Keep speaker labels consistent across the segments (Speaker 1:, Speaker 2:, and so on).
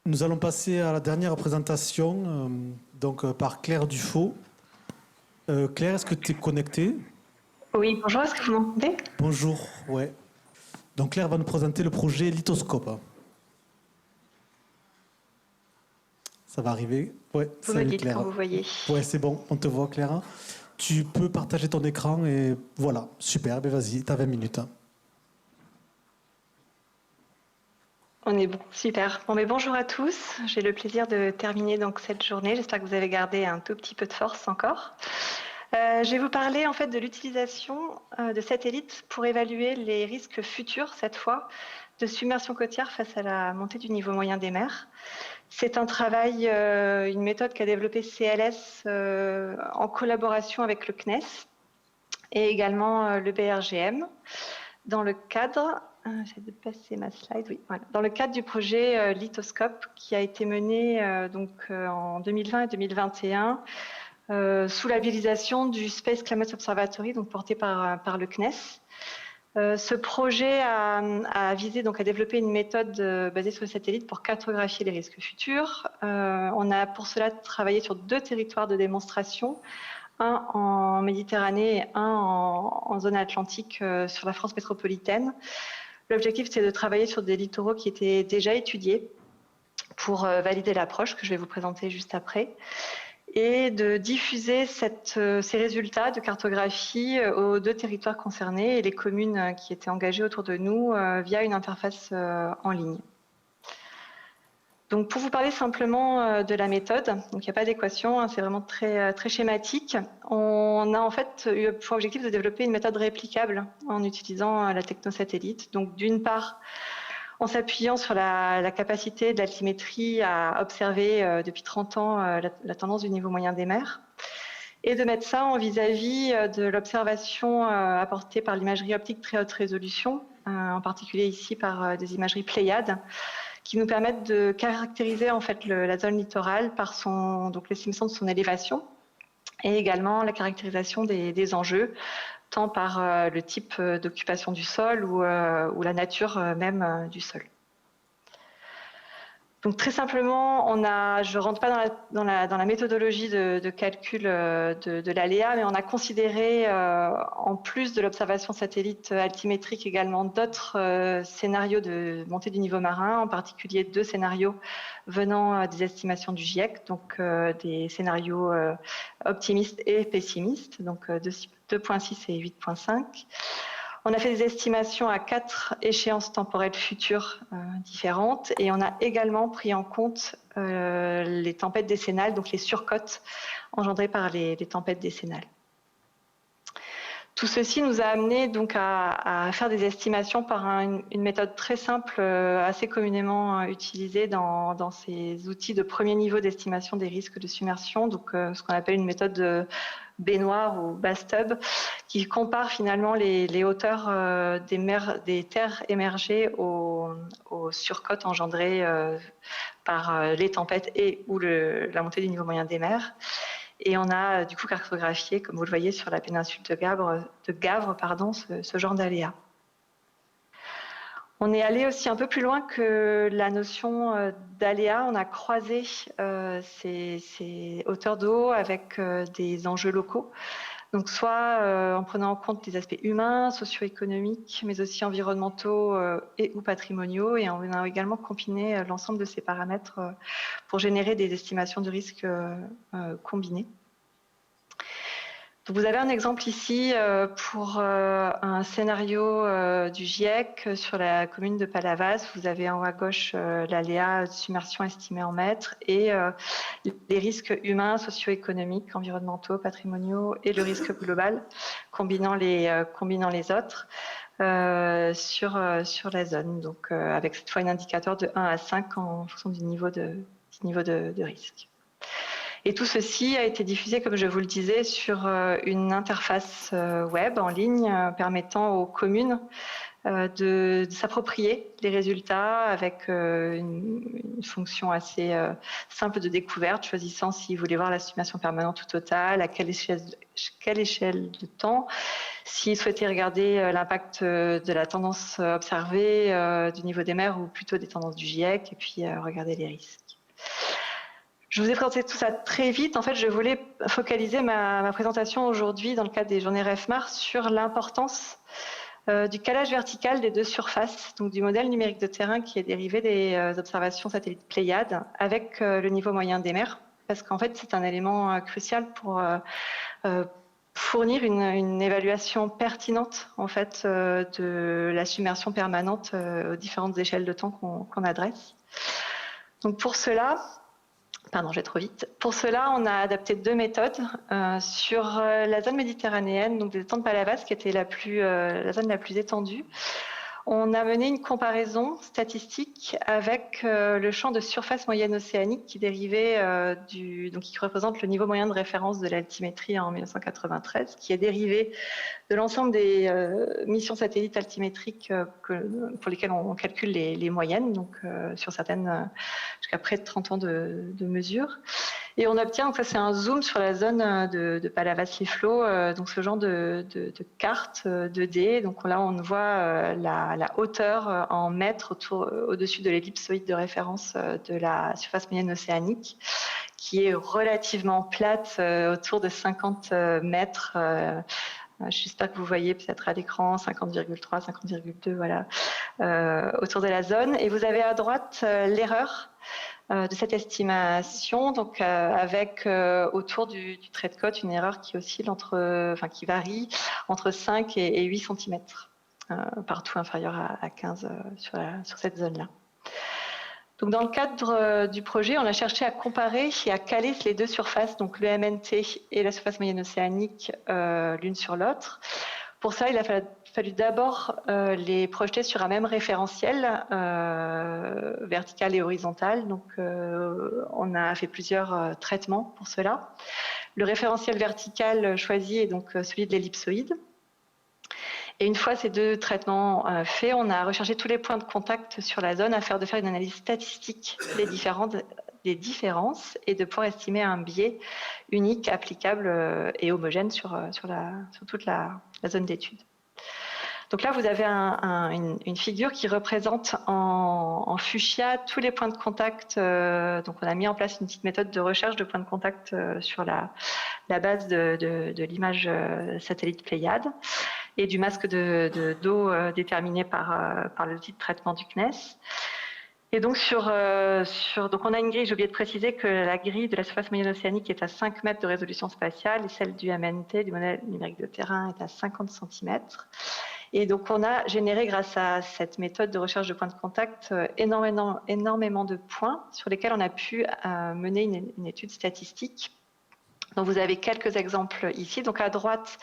Speaker 1: Nous allons passer à la dernière présentation, par Claire Dufaux. Claire, est-ce que tu es connectée?
Speaker 2: Oui, bonjour, est-ce que vous m'entendez?
Speaker 1: Bonjour, ouais. Donc Claire va nous présenter le projet Lithoscope. Ça va arriver? Ouais,
Speaker 2: Vous me
Speaker 1: salut
Speaker 2: dites quand
Speaker 1: Claire.
Speaker 2: vous voyez.
Speaker 1: Ouais, c'est bon, on te voit Claire. Tu peux partager ton écran et voilà, super, ben vas-y, t'as 20 minutes.
Speaker 2: On est bon, super. Bon, mais bonjour à tous. J'ai le plaisir de terminer donc cette journée. J'espère que vous avez gardé un tout petit peu de force encore. Je vais vous parler en fait de l'utilisation de satellites pour évaluer les risques futurs, cette fois, de submersion côtière face à la montée du niveau moyen des mers. C'est un travail, une méthode qu'a développée CLS en collaboration avec le CNES et également le BRGM. Dans le cadre, j'ai de passer ma slide, oui, voilà. Dans le cadre du projet Lithoscope qui a été mené en 2020 et 2021 sous l'habilitation du Space Climate Observatory, donc porté par le CNES. Ce projet a visé donc à développer une méthode basée sur le satellite pour cartographier les risques futurs. On a pour cela travaillé sur 2 territoires de démonstration, un en Méditerranée et un en zone atlantique sur la France métropolitaine. L'objectif, c'est de travailler sur des littoraux qui étaient déjà étudiés pour valider l'approche que je vais vous présenter juste après et de diffuser ces résultats de cartographie aux 2 territoires concernés et les communes qui étaient engagées autour de nous via une interface en ligne. Donc pour vous parler simplement de la méthode, donc il n'y a pas d'équation, hein, c'est vraiment très schématique. On a en fait eu pour objectif de développer une méthode réplicable en utilisant la technosatellite. Donc d'une part, en s'appuyant sur la capacité de l'altimétrie à observer depuis 30 ans la tendance du niveau moyen des mers, et de mettre ça en vis-à-vis de l'observation apportée par l'imagerie optique très haute résolution, en particulier ici par des imageries Pléiades, qui nous permettent de caractériser en fait la zone littorale par l'estimation de son élévation et également la caractérisation des enjeux, tant par le type d'occupation du sol ou la nature même du sol. Donc très simplement, je ne rentre pas dans la méthodologie de calcul de l'aléa, mais on a considéré, en plus de l'observation satellite altimétrique, également d'autres scénarios de montée du niveau marin, en particulier 2 scénarios venant des estimations du GIEC, donc des scénarios optimistes et pessimistes, donc 2.6 et 8.5. On a fait des estimations à 4 échéances temporelles futures différentes et on a également pris en compte les tempêtes décennales, donc les surcotes engendrées par les tempêtes décennales. Tout ceci nous a amené donc à faire des estimations par une méthode très simple, assez communément utilisée dans ces outils de premier niveau d'estimation des risques de submersion, donc ce qu'on appelle une méthode de baignoire ou bathtub, qui compare finalement les hauteurs des terres émergées aux surcotes engendrées par les tempêtes et ou la montée du niveau moyen des mers. Et on a du coup cartographié, comme vous le voyez sur la péninsule de Gavre, ce genre d'aléas. On est allé aussi un peu plus loin que la notion d'aléa. On a croisé ces hauteurs d'eau avec des enjeux locaux. Donc soit en prenant en compte les aspects humains, socio-économiques, mais aussi environnementaux et ou patrimoniaux. Et on a également combiné l'ensemble de ces paramètres pour générer des estimations de risque combinées. Donc vous avez un exemple ici pour un scénario du GIEC sur la commune de Palavas. Vous avez en haut à gauche l'aléa de submersion estimé en mètres et les risques humains, socio-économiques, environnementaux, patrimoniaux et le risque global, combinant les autres sur la zone. Donc avec cette fois un indicateur de 1 à 5 en fonction du niveau de risque. Et tout ceci a été diffusé, comme je vous le disais, sur une interface web en ligne permettant aux communes de s'approprier les résultats avec une fonction assez simple de découverte, choisissant s'ils voulaient voir l'estimation permanente ou totale, à quelle échelle de temps, s'ils souhaitaient regarder l'impact de la tendance observée du niveau des mers ou plutôt des tendances du GIEC, et puis regarder les risques. Je vous ai présenté tout ça très vite. En fait, je voulais focaliser ma présentation aujourd'hui dans le cadre des journées REFMAR sur l'importance du calage vertical des deux surfaces, donc du modèle numérique de terrain qui est dérivé des observations satellites Pléiades avec le niveau moyen des mers, parce qu'en fait c'est un élément crucial pour fournir une évaluation pertinente en fait de la submersion permanente aux différentes échelles de temps qu'on adresse. Donc pour cela, pardon, je vais trop vite. Pour cela, on a adapté deux méthodes sur la zone méditerranéenne, donc des étangs de Palavas, qui était la zone la plus étendue. On a mené une comparaison statistique avec le champ de surface moyenne océanique qui dérivait donc qui représente le niveau moyen de référence de l'altimétrie en 1993, qui est dérivé de l'ensemble des missions satellites altimétriques pour lesquelles on calcule les moyennes, donc sur certaines jusqu'à près de 30 ans de mesures. Et on obtient, donc ça c'est un zoom sur la zone de Palavas-les-Flots, donc ce genre de carte 2D. Donc là on voit la hauteur en mètres au-dessus de l'ellipsoïde de référence de la surface moyenne océanique, qui est relativement plate, autour de 50 mètres. J'espère que vous voyez peut-être à l'écran 50,3, 50,2, voilà, autour de la zone. Et vous avez à droite l'erreur de cette estimation, donc avec autour du trait de côte une erreur qui oscille qui varie entre 5 et 8 cm, partout inférieur à 15 sur cette zone-là. Donc dans le cadre du projet, on a cherché à comparer et à caler les deux surfaces, donc le MNT et la surface moyenne océanique, l'une sur l'autre. Pour ça, il a fallu d'abord les projeter sur un même référentiel vertical et horizontal. Donc, on a fait plusieurs traitements pour cela. Le référentiel vertical choisi est donc celui de l'ellipsoïde. Et une fois ces deux traitements faits, on a recherché tous les points de contact sur la zone afin de faire une analyse statistique des différences et de pouvoir estimer un biais unique, applicable et homogène sur toute la zone d'étude. Donc là, vous avez une figure qui représente en fuchsia tous les points de contact. Donc on a mis en place une petite méthode de recherche de points de contact sur la base de l'image satellite Pléiades et du masque d'eau déterminé par l'outil de traitement du CNES. Et donc, donc on a une grille, j'ai oublié de préciser que la grille de la surface moyenne océanique est à 5 mètres de résolution spatiale et celle du MNT, du modèle numérique de terrain, est à 50 cm. Et donc, on a généré, grâce à cette méthode de recherche de points de contact, énormément de points sur lesquels on a pu mener une étude statistique. Donc, vous avez quelques exemples ici. Donc, à droite,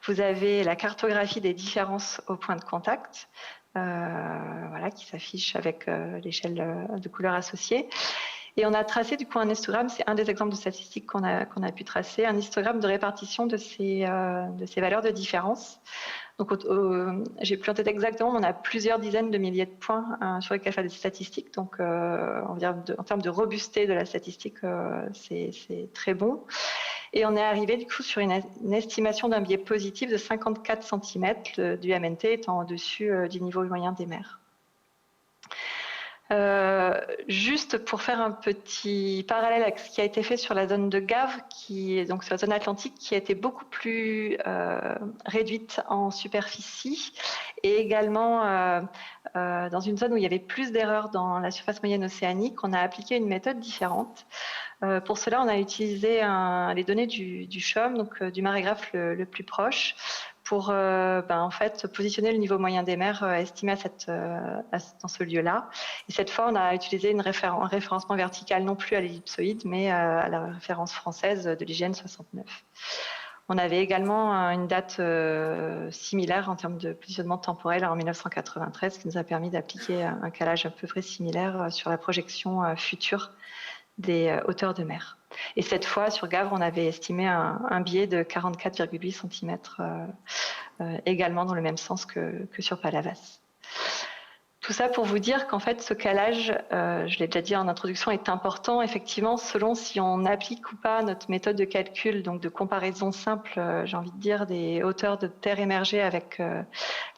Speaker 2: vous avez la cartographie des différences aux points de contact. Voilà, qui s'affiche avec l'échelle de couleurs associée. Et on a tracé du coup un histogramme, c'est un des exemples de statistiques qu'on a pu tracer, un histogramme de répartition de ces valeurs de différence. Donc j'ai plus en tête exactement, mais on a plusieurs dizaines de milliers de points sur lesquels faire des statistiques. Donc en termes de robusteté de la statistique, c'est très bon. Et on est arrivé du coup sur une estimation d'un biais positif de 54 cm du MNT étant au-dessus du niveau moyen des mers. Juste pour faire un petit parallèle avec ce qui a été fait sur la zone de Gave, qui est donc sur la zone atlantique, qui a été beaucoup plus réduite en superficie et également dans une zone où il y avait plus d'erreurs dans la surface moyenne océanique, on a appliqué une méthode différente. Pour cela, on a utilisé les données du CHOM, donc du marégraphe le plus proche, pour en fait positionner le niveau moyen des mers estimé dans ce lieu-là. Et cette fois, on a utilisé un référencement vertical non plus à l'ellipsoïde, mais à la référence française de l'IGN 69. On avait également une date similaire en termes de positionnement temporel en 1993, qui nous a permis d'appliquer un calage à peu près similaire sur la projection future des hauteurs de mer. Et cette fois, sur Gavre, on avait estimé un biais de 44,8 cm, également dans le même sens que sur Palavas. tout ça pour vous dire qu'en fait, ce calage, je l'ai déjà dit en introduction, est important, effectivement, selon si on applique ou pas notre méthode de calcul, donc de comparaison simple, j'ai envie de dire, des hauteurs de terre émergées avec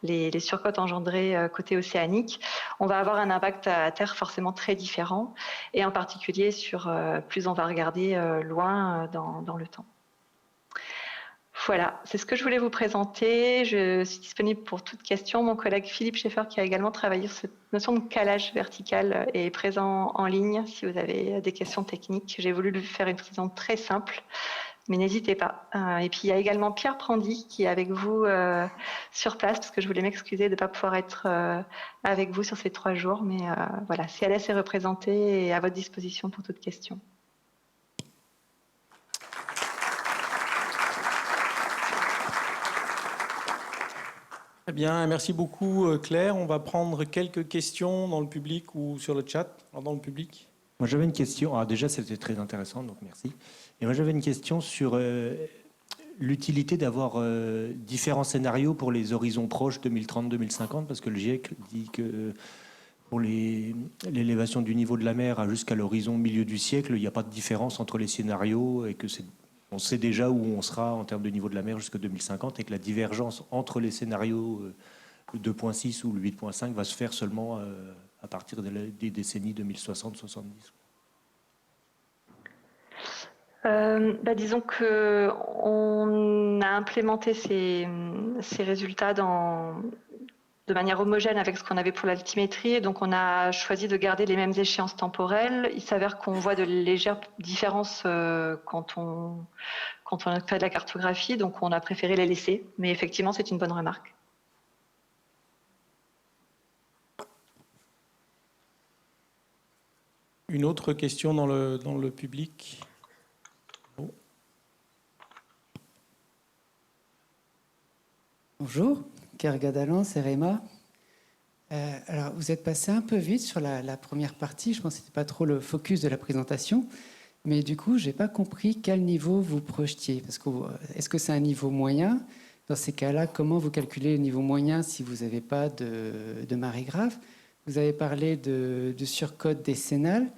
Speaker 2: les surcotes engendrées côté océanique, on va avoir un impact à terre forcément très différent, et en particulier sur plus on va regarder loin dans le temps. Voilà, c'est ce que je voulais vous présenter. Je suis disponible pour toute question. Mon collègue Philippe Schaeffer, qui a également travaillé sur cette notion de calage vertical, est présent en ligne si vous avez des questions techniques. J'ai voulu lui faire une présentation très simple, mais n'hésitez pas. Et puis il y a également Pierre Prandy qui est avec vous sur place, parce que je voulais m'excuser de ne pas pouvoir être avec vous sur ces 3 jours. Mais voilà, CLS est représenté et à votre disposition pour toute question.
Speaker 3: Très bien, merci beaucoup Claire. On va prendre quelques questions dans le public ou sur le chat. Alors, dans le public.
Speaker 4: Moi j'avais une question, alors déjà c'était très intéressant, donc merci. Et moi j'avais une question sur l'utilité d'avoir différents scénarios pour les horizons proches 2030-2050, parce que le GIEC dit que pour l'élévation du niveau de la mer jusqu'à l'horizon milieu du siècle, il n'y a pas de différence entre les scénarios et que on sait déjà où on sera en termes de niveau de la mer jusqu'à 2050 et que la divergence entre les scénarios 2.6 ou le 8.5 va se faire seulement à partir des décennies 2060-70.
Speaker 2: Disons qu'on a implémenté ces résultats de manière homogène avec ce qu'on avait pour l'altimétrie. Donc, on a choisi de garder les mêmes échéances temporelles. Il s'avère qu'on voit de légères différences quand on fait de la cartographie. Donc, on a préféré les laisser. Mais effectivement, c'est une bonne remarque.
Speaker 3: Une autre question dans le public.
Speaker 5: Bonjour, Kergadalan, c'est Réma. Alors, vous êtes passé un peu vite sur la première partie. Je pense que ce n'était pas trop le focus de la présentation. Mais du coup, je n'ai pas compris quel niveau vous projetiez. Parce que, est-ce que c'est un niveau moyen? Dans ces cas-là, comment vous calculez le niveau moyen si vous n'avez pas de marée grave? Vous avez parlé de surcote décennale.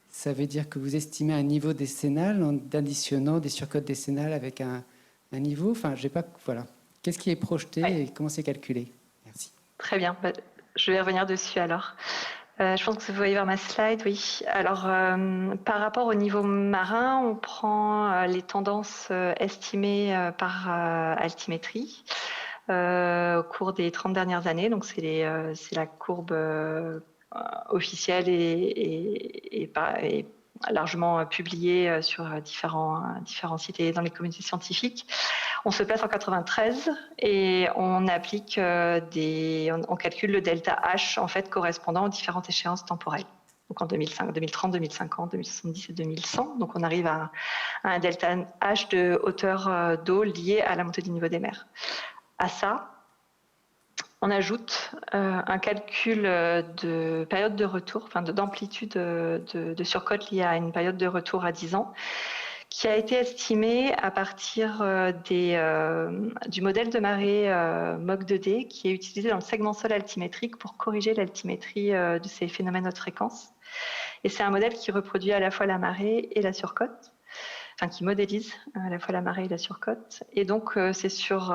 Speaker 5: Ça veut dire que vous estimez un niveau décennal en additionnant des surcotes décennales avec un niveau. Enfin, j'ai pas. Voilà. Qu'est-ce qui est projeté et comment c'est calculé? Merci.
Speaker 2: Très bien. Je vais revenir dessus alors. Je pense que vous voyez voir ma slide, oui. Alors, par rapport au niveau marin, on prend les tendances estimées par altimétrie au cours des 30 dernières années. Donc, c'est la courbe officielle et largement publiée sur différents sites et dans les communautés scientifiques. On se place en 93 et on applique on calcule le delta H en fait correspondant aux différentes échéances temporelles. Donc en 2005, 2030, 2050, 2070 et 2100. Donc on arrive à un delta H de hauteur d'eau lié à la montée du niveau des mers. À ça, on ajoute un calcul de période de retour, enfin d'amplitude de surcote liée à une période de retour à 10 ans, qui a été estimé à partir du modèle de marée MOC2D qui est utilisé dans le segment sol altimétrique pour corriger l'altimétrie de ces phénomènes haute fréquence. Et c'est un modèle qui reproduit à la fois la marée et la surcote, enfin qui modélise à la fois la marée et la surcote. Et donc c'est sur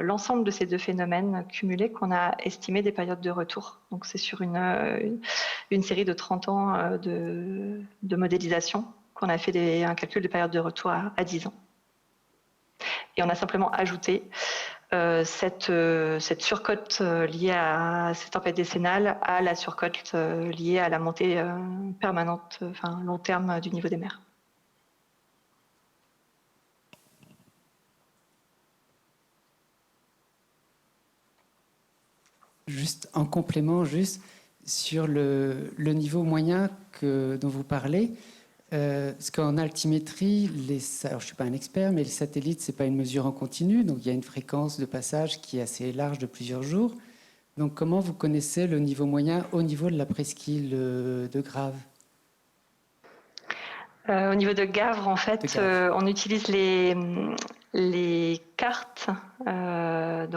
Speaker 2: l'ensemble de ces deux phénomènes cumulés qu'on a estimé des périodes de retour. Donc c'est sur une série de 30 ans de modélisation qu'on a fait un calcul de période de retour à 10 ans. Et on a simplement ajouté cette surcote liée à cette tempête décennale à la surcote liée à la montée permanente, enfin long terme du niveau des mers.
Speaker 5: Juste en complément, juste sur le niveau moyen dont vous parlez. Parce qu'en altimétrie, alors je ne suis pas un expert, mais les satellites, ce n'est pas une mesure en continu. Donc, il y a une fréquence de passage qui est assez large de plusieurs jours. Donc, comment vous connaissez le niveau moyen au niveau de la presqu'île de Grave?
Speaker 2: Au niveau de Gavre, en fait, on utilise les cartes. Les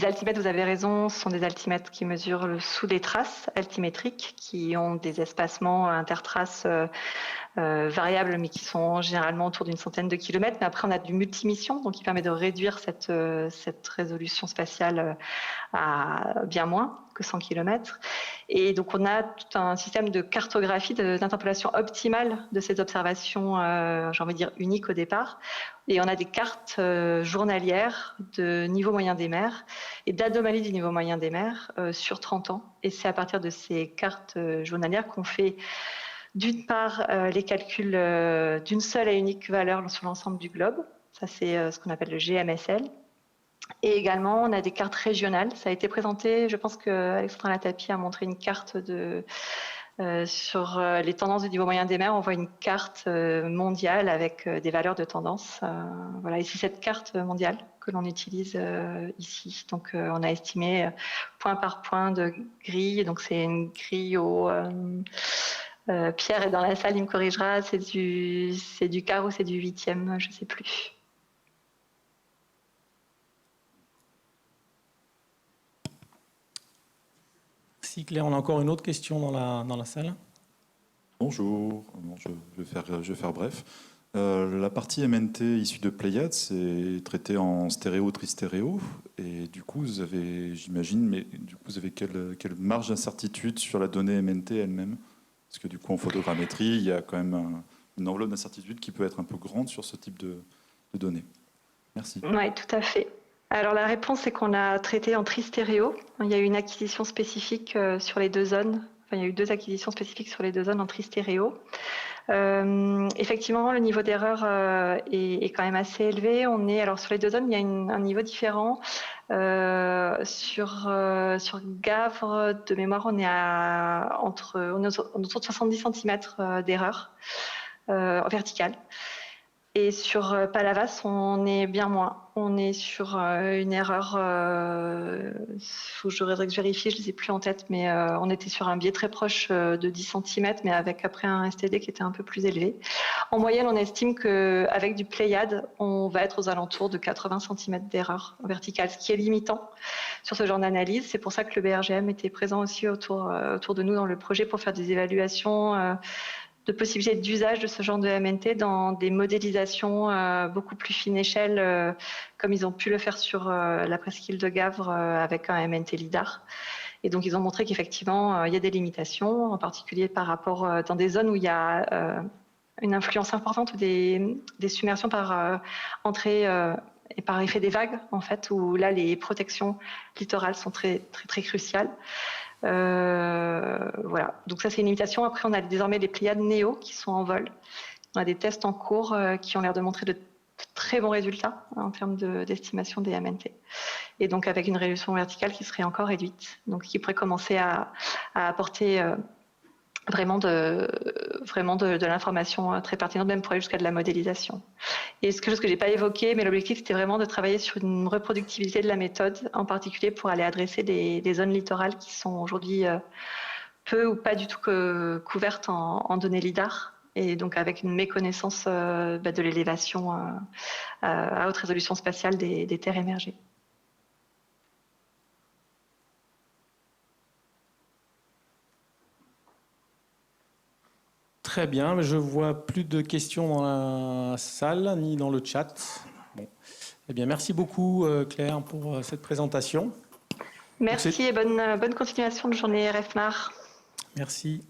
Speaker 2: altimètres, vous avez raison, ce sont des altimètres qui mesurent sous des traces altimétriques qui ont des espacements intertraces variables, mais qui sont généralement autour d'une centaine de kilomètres. Mais après, on a du multimission, donc qui permet de réduire cette résolution spatiale à bien moins que 100 km. Et donc, on a tout un système de cartographie, d'interpolation optimale de ces observations, j'ai envie de dire, uniques au départ. Et on a des cartes journalières de niveau moyen des mers et d'anomalies du niveau moyen des mers sur 30 ans. Et c'est à partir de ces cartes journalières qu'on fait d'une part les calculs d'une seule et unique valeur sur l'ensemble du globe. Ça, c'est ce qu'on appelle le GMSL. Et également, on a des cartes régionales. Ça a été présenté, je pense qu'Alexandra Latapi a montré une carte sur les tendances du niveau moyen des mers. On voit une carte mondiale avec des valeurs de tendance. Voilà, et c'est cette carte mondiale que l'on utilise ici. Donc, on a estimé point par point de grille. Donc, c'est une grille au... Pierre est dans la salle, il me corrigera. C'est du quart ou c'est du huitième, je ne sais plus.
Speaker 3: Merci Claire. On a encore une autre question dans la salle.
Speaker 6: Bonjour, bon, je vais faire bref. La partie MNT issue de Pléiades, c'est traité en stéréo, tristéréo, et du coup, vous avez, j'imagine, mais du coup, vous avez quelle marge d'incertitude sur la donnée MNT elle-même? Parce que du coup, en photogrammétrie, il y a quand même une enveloppe d'incertitude qui peut être un peu grande sur ce type de données. Merci.
Speaker 2: Oui, tout à fait. Alors la réponse, c'est qu'on a traité en tristéréo. Il y a eu une acquisition spécifique sur les deux zones. Enfin, il y a eu 2 acquisitions spécifiques sur les 2 zones en tristéréo. Effectivement, le niveau d'erreur est quand même assez élevé. Alors sur les 2 zones, il y a un niveau différent. Sur Gavre, de mémoire, on est autour de 70 cm d'erreur verticale. Et sur Palavas, on est bien moins. On est sur une erreur, je vérifie, je ne les ai plus en tête, mais on était sur un biais très proche de 10 cm, mais avec après un STD qui était un peu plus élevé. En moyenne, on estime qu'avec du Pléiade, on va être aux alentours de 80 cm d'erreur verticale, ce qui est limitant sur ce genre d'analyse. C'est pour ça que le BRGM était présent aussi autour de nous dans le projet pour faire des évaluations de possibilités d'usage de ce genre de MNT dans des modélisations beaucoup plus fine échelle, comme ils ont pu le faire sur la presqu'île de Gavre avec un MNT LIDAR. Et donc, ils ont montré qu'effectivement, il y a des limitations, en particulier par rapport dans des zones où il y a une influence importante des submersions par entrée et par effet des vagues, en fait, où là, les protections littorales sont très, très, très cruciales. Voilà, donc ça c'est une limitation. Après, on a désormais les Pléiades Néo qui sont en vol. On a des tests en cours qui ont l'air de montrer de très bons résultats en termes d'estimation des MNT. Et donc avec une résolution verticale qui serait encore réduite, donc qui pourrait commencer à apporter vraiment de l'information très pertinente, même pour aller jusqu'à de la modélisation. Et ce que je n'ai pas évoqué, mais l'objectif c'était vraiment de travailler sur une reproductibilité de la méthode, en particulier pour aller adresser des zones littorales qui sont aujourd'hui peu ou pas du tout couvertes en données LIDAR, et donc avec une méconnaissance de l'élévation à haute résolution spatiale des terres émergées.
Speaker 3: Très bien, je ne vois plus de questions dans la salle ni dans le chat. Bon. Eh bien, merci beaucoup Claire pour cette présentation.
Speaker 2: Merci et bonne continuation de journée RFMAR.
Speaker 3: Merci.